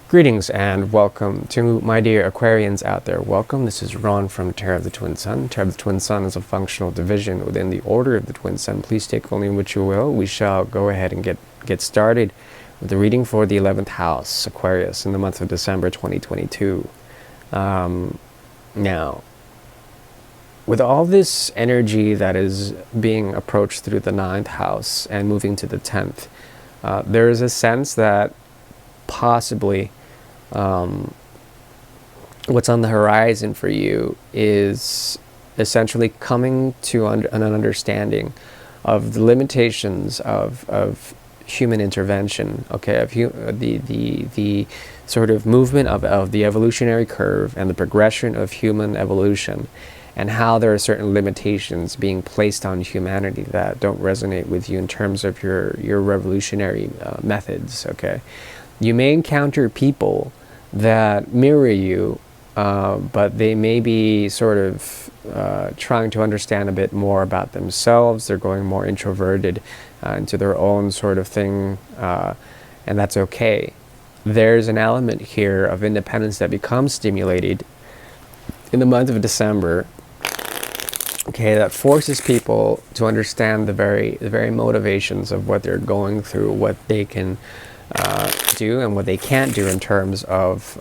Greetings and welcome to my dear Aquarians out there. Welcome. This is Ron from Tarot of the Twin Sun. Tarot of the Twin Sun is a functional division within the Order of the Twin Sun. Please take only what you will. We shall go ahead and get started with the reading for the 11th house, Aquarius, in the month of December 2022. Now, with all this energy that is being approached through the 9th house and moving to the 10th, there is a sense that possibly what's on the horizon for you is essentially coming to an understanding of the limitations of human intervention, okay, of the sort of movement of the evolutionary curve and the progression of human evolution, and how there are certain limitations being placed on humanity that don't resonate with you in terms of your revolutionary methods, okay. You may encounter people that mirror you, but they may be sort of trying to understand a bit more about themselves. They're going more introverted into their own sort of thing, and that's okay. There's an element here of independence that becomes stimulated in the month of December, okay, that forces people to understand the very motivations of what they're going through, what they can do and what they can't do in terms of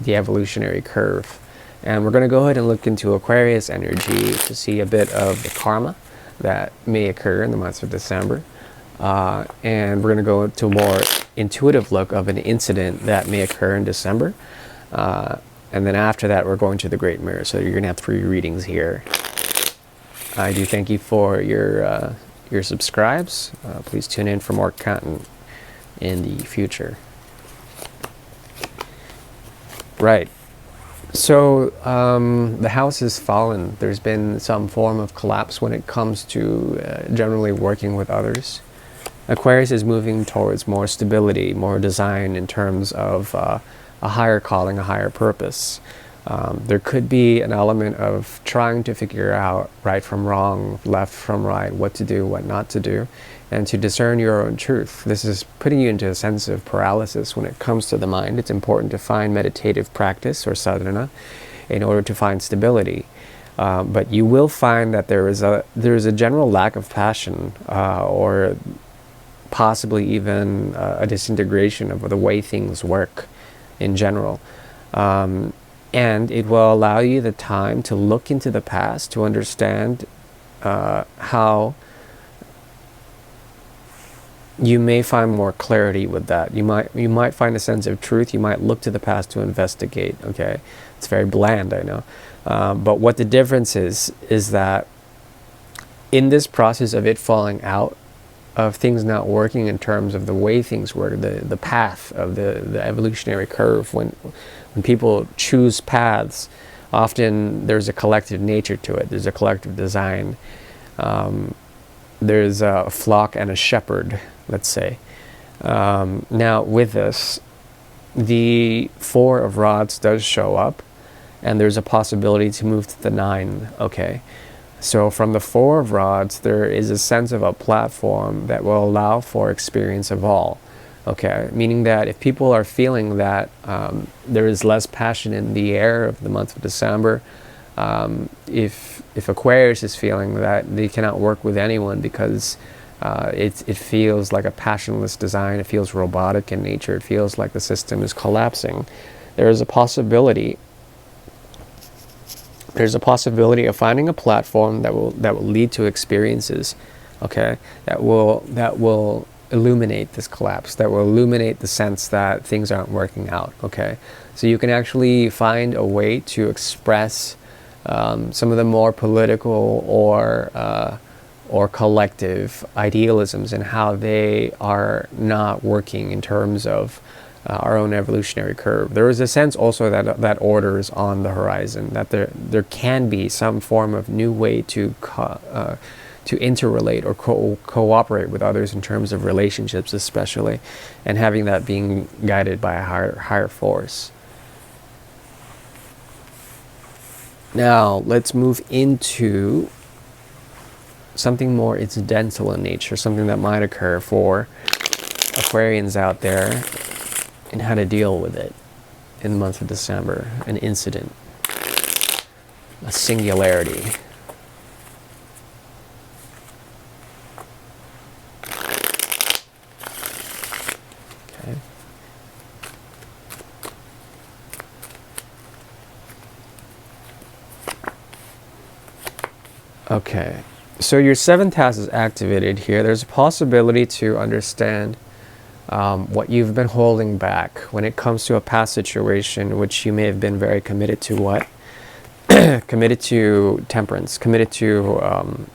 the evolutionary curve. And we're going to go ahead and look into Aquarius energy to see a bit of the karma that may occur in the month of December. And we're going to go into a more intuitive look of an incident that may occur in December. And then after that, we're going to the Great Mirror. So you're going to have 3 readings here. I do thank you for your subscribes. Please tune in for more content in the future. Right. So the house has fallen. There's been some form of collapse when it comes to generally working with others. Aquarius is moving towards more stability, more design in terms of a higher calling, a higher purpose. There could be an element of trying to figure out right from wrong, left from right, what to do, what not to do, and to discern your own truth. This is putting you into a sense of paralysis when it comes to the mind. It's important to find meditative practice or sadhana in order to find stability. But you will find that there is a general lack of passion or possibly even a disintegration of the way things work in general. And it will allow you the time to look into the past to understand how you may find more clarity with that. You might find a sense of truth. You might look to the past to investigate. Okay, it's very bland, I know, but what the difference is that in this process of it falling out, of things not working in terms of the way things work, the path of the evolutionary curve, when people choose paths, often there's a collective nature to it. There's a collective design. There's a flock and a shepherd, let's say. Now with this, the 4 of rods does show up, and there's a possibility to move to the 9, okay? So from the 4 of rods, there is a sense of a platform that will allow for experience of all, okay? Meaning that if people are feeling that there is less passion in the air of the month of December, if Aquarius is feeling that they cannot work with anyone because it feels like a passionless design, it feels robotic in nature, it feels like the system is collapsing, there is a possibility. There's a possibility of finding a platform that will lead to experiences, okay, that will illuminate this collapse, that will illuminate the sense that things aren't working out, okay? So you can actually find a way to express some of the more political or collective idealisms and how they are not working in terms of our own evolutionary curve. There is a sense also that order is on the horizon, that there can be some form of new way to interrelate or cooperate with others in terms of relationships especially, and having that being guided by a higher force. Now let's move into something more incidental in nature, something that might occur for Aquarians out there, and how to deal with it. in the month of December, an incident, a singularity. Okay. Okay. So your seventh house is activated here. There's a possibility to understand what you've been holding back when it comes to a past situation which you may have been very committed to. What? Committed to temperance, committed to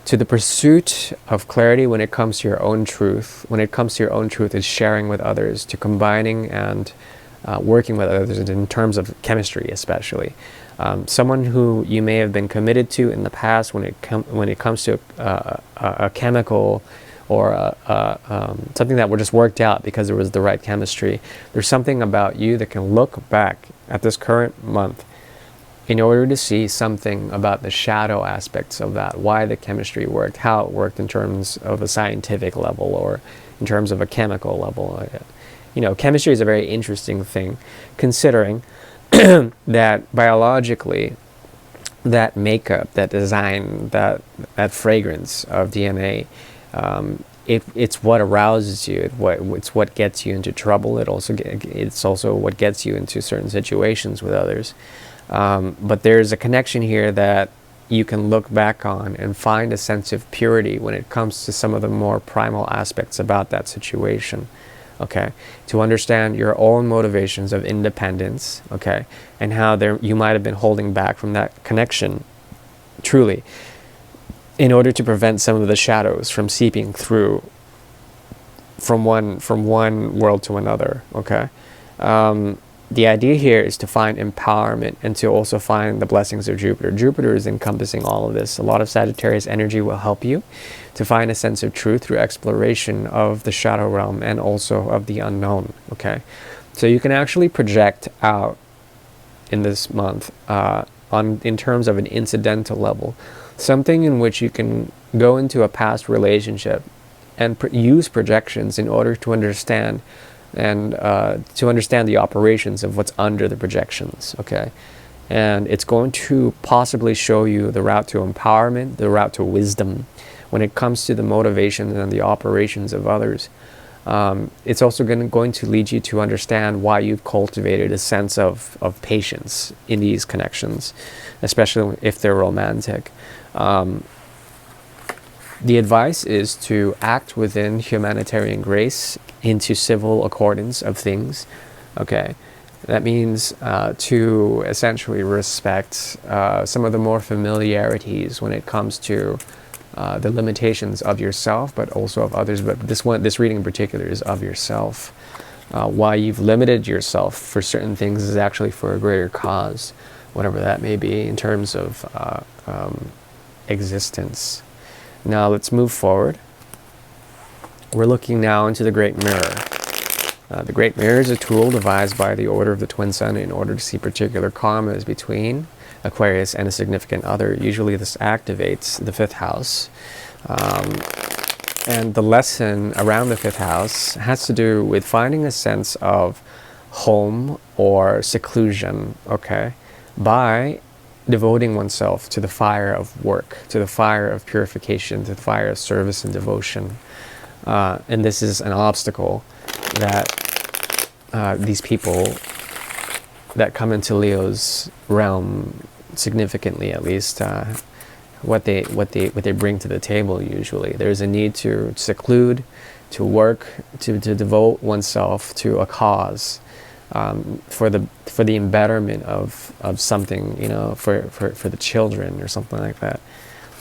the pursuit of clarity when it comes to your own truth. When it comes to your own truth, is sharing with others, to combining and working with others in terms of chemistry, especially. Someone who you may have been committed to in the past when it comes to a chemical or something that were just worked out because there was the right chemistry. There's something about you that can look back at this current month in order to see something about the shadow aspects of that, why the chemistry worked, how it worked in terms of a scientific level or in terms of a chemical level. You know, chemistry is a very interesting thing, considering that biologically, that makeup, that design, that fragrance of DNA, it's what arouses you. It's what gets you into trouble. It's also what gets you into certain situations with others. But there's a connection here that you can look back on and find a sense of purity when it comes to some of the more primal aspects about that situation. Okay, to understand your own motivations of independence, okay, and how you might have been holding back from that connection, truly, in order to prevent some of the shadows from seeping through from one world to another. Okay, the idea here is to find empowerment and to also find the blessings of Jupiter. Jupiter is encompassing all of this. A lot of Sagittarius energy will help you to find a sense of truth through exploration of the shadow realm and also of the unknown. Okay, so you can actually project out in this month in terms of an incidental level, something in which you can go into a past relationship and use projections in order to understand the operations of what's under the projections. Okay, and it's going to possibly show you the route to empowerment, the route to wisdom when it comes to the motivations and the operations of others. It's also going to lead you to understand why you've cultivated a sense of patience in these connections, especially if they're romantic. The advice is to act within humanitarian grace into civil accordance of things. Okay, that means to essentially respect some of the more familiarities when it comes to the limitations of yourself, but also of others. But this reading in particular is of yourself. Why you've limited yourself for certain things is actually for a greater cause, whatever that may be, in terms of existence. Now let's move forward. We're looking now into the Great Mirror. The Great Mirror is a tool devised by the Order of the Twin Sun in order to see particular karmas between Aquarius and a significant other. Usually this activates the fifth house. And the lesson around the fifth house has to do with finding a sense of home or seclusion, okay, by devoting oneself to the fire of work, to the fire of purification, to the fire of service and devotion. And this is an obstacle that these people that come into Leo's realm, significantly at least, what they bring to the table usually. There's a need to seclude, to work, to devote oneself to a cause, for the embetterment of something, you know, for the children or something like that.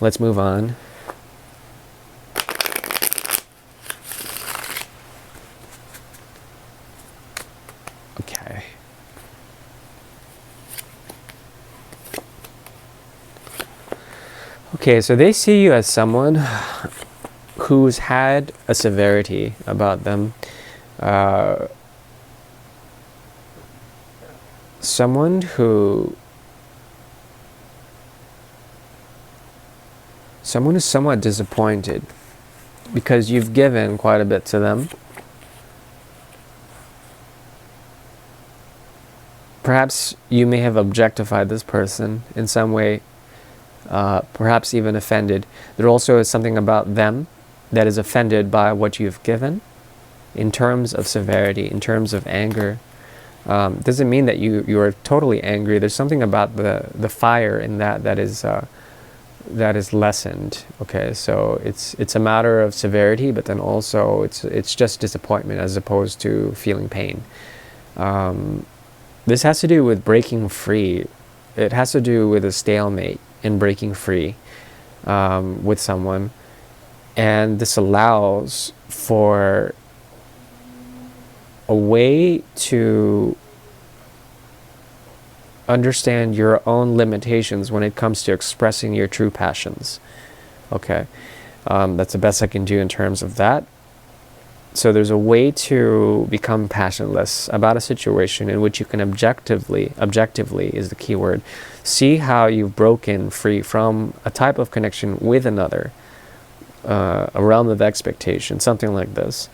Let's move on. Okay. Okay, so they see you as someone who's had a severity about them. Someone who's somewhat disappointed because you've given quite a bit to them. perhaps you may have objectified this person in some way, perhaps even offended. There also is something about them that is offended by what you've given in terms of severity, in terms of anger. Doesn't mean that you are totally angry. There's something about the fire in that is lessened. Okay, so it's a matter of severity, but then also it's just disappointment as opposed to feeling pain. This has to do with breaking free. It has to do with a stalemate in breaking free with someone, and this allows for a way to understand your own limitations when it comes to expressing your true passions. Okay, that's the best I can do in terms of that. So there's a way to become passionless about a situation in which you can objectively is the key word, see how you've broken free from a type of connection with another, a realm of expectation, something like this.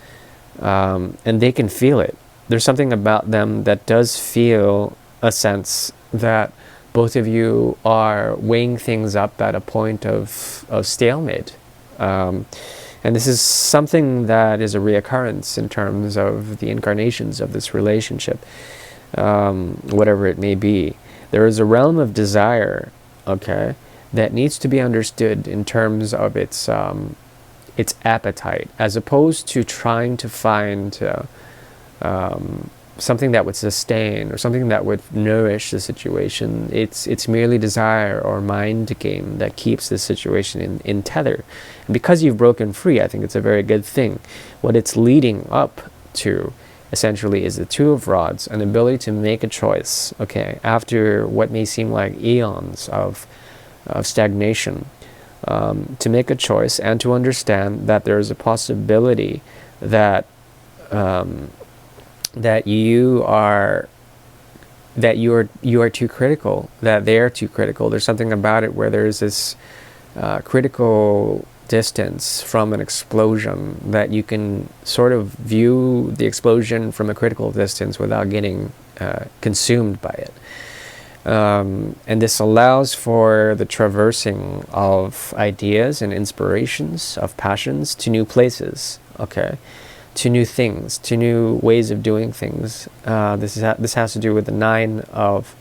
And they can feel it. There's something about them that does feel a sense that both of you are weighing things up at a point of stalemate. And this is something that is a reoccurrence in terms of the incarnations of this relationship, whatever it may be. There is a realm of desire, okay, that needs to be understood in terms of its appetite, as opposed to trying to find something that would sustain or something that would nourish the situation. It's merely desire or mind game that keeps this situation in tether. And because you've broken free, I think it's a very good thing. What it's leading up to essentially is the Two of Rods, an ability to make a choice, okay, after what may seem like eons of stagnation, to make a choice and to understand that there is a possibility that that you are too critical, that they are too critical. There's something about it where there's this critical distance from an explosion, that you can sort of view the explosion from a critical distance without getting consumed by it. And this allows for the traversing of ideas and inspirations, of passions, to new places, okay, to new things, to new ways of doing things. This has to do with the Nine of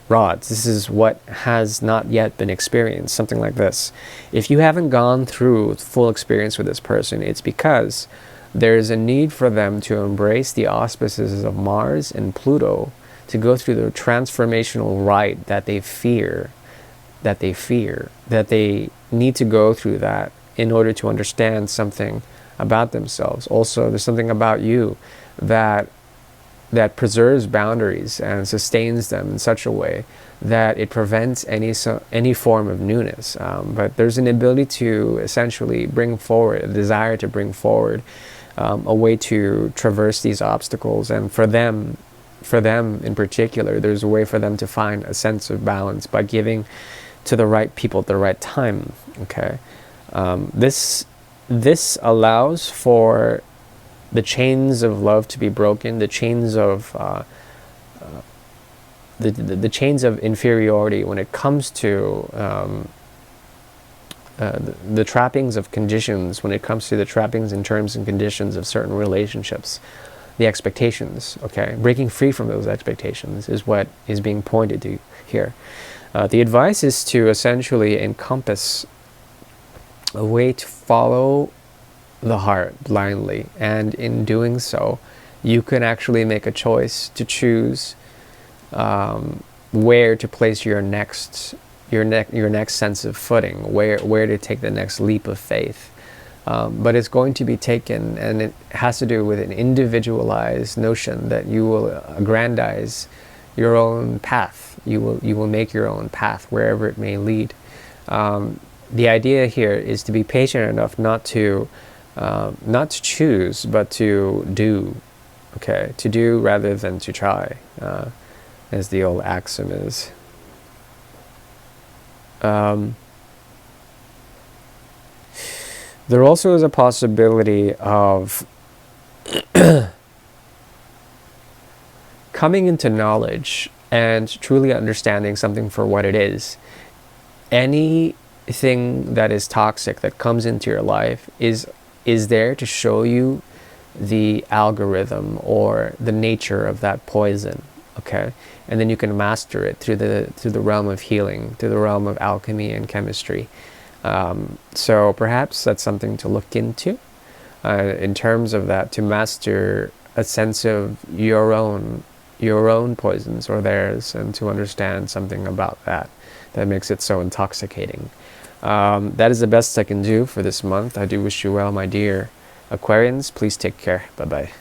Rods. This is what has not yet been experienced, something like this. If you haven't gone through full experience with this person, it's because there's a need for them to embrace the auspices of Mars and Pluto, to go through the transformational rite that they fear, that they need to go through that in order to understand something about themselves. Also, there's something about you that preserves boundaries and sustains them in such a way that it prevents any form of newness. But there's an ability to essentially bring forward, a desire to bring forward a way to traverse these obstacles. And for them in particular, there's a way for them to find a sense of balance by giving to the right people at the right time. Okay, this allows for the chains of love to be broken, the chains of the chains of inferiority when it comes to the trappings of conditions, when it comes to the trappings and terms and conditions of certain relationships, the expectations. Okay, breaking free from those expectations is what is being pointed to here. The advice is to essentially encompass a way to follow the heart blindly, and in doing so, you can actually make a choice to choose where to place your next sense of footing, where to take the next leap of faith. But it's going to be taken, and it has to do with an individualized notion that you will aggrandize your own path. You will make your own path wherever it may lead. The idea here is to be patient enough not to choose, but to do. Okay, to do rather than to try, as the old axiom is. There also is a possibility of coming into knowledge and truly understanding something for what it is, anything that is toxic that comes into your life is there to show you the algorithm or the nature of that poison, okay? And then you can master it through the realm of healing, through the realm of alchemy and chemistry. So perhaps that's something to look into in terms of that, to master a sense of your own poisons or theirs, and to understand something about that makes it so intoxicating. That is the best I can do for this month. I do wish you well, my dear Aquarians. Please take care. Bye-bye.